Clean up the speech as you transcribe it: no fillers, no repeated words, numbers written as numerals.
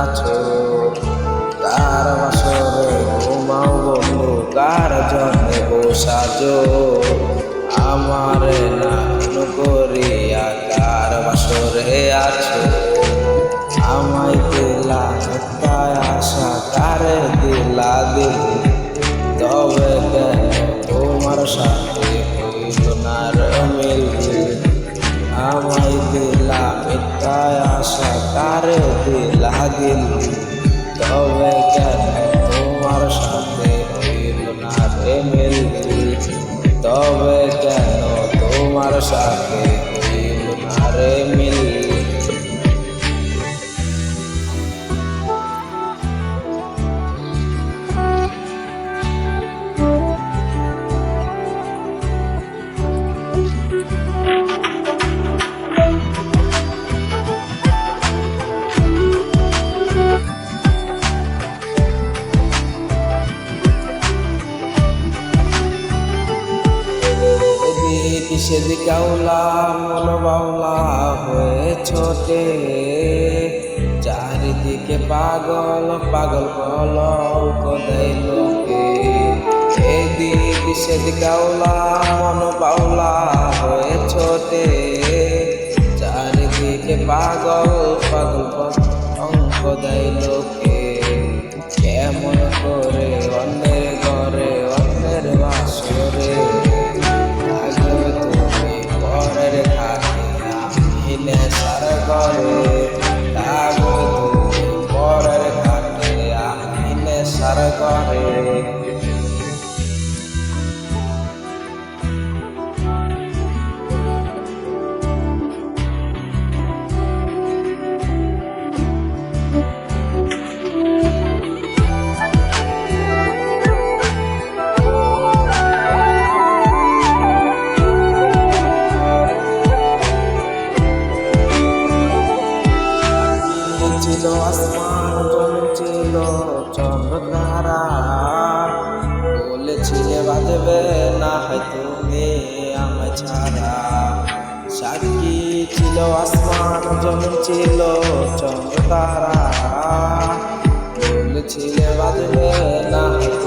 আছো, কার বাসরে ঘুমাও বন্ধু, কার জন্যে বসাজো আমারে না করিয়া, কার বাসরে আছো আমায় দিলা মিথ্যায় আশা, কারে দিলা দিল তবে কেন তোমার সাথে হইল না রে মিল। আমায় দিলা মিথ্যায় আশা, কারে দিলা দিল তবে কেন তোমার সাথে হইল না রে মিল। তবে কেন তোমার সাথে হইল না রে মিল। সেদিকে আউলা মন বাউলা হয়ে ছোটে, চারিদিকে পাগল পাগল কলঙ্ক দেয় লোকে। এদিকে সেদিকে আউলা মন বাউলা হয়ে ছোটে, চারিদিকে পাগল পাগল কলঙ্ক দেয় লোকে। কেমন করে অন্যের ঘরে অন্যের বাসরে পরের ঘাটে আমি নেশার ঘরে। ছিল আসমান ছিল চন্দ্র তারা, বলেছিলে বাজবে না হয় তুমি আমায় ছাড়া। সাক্ষী ছিল আসমান জমিন ছিল চন্দ্র তারা, বলেছিলে বাজবে না হয়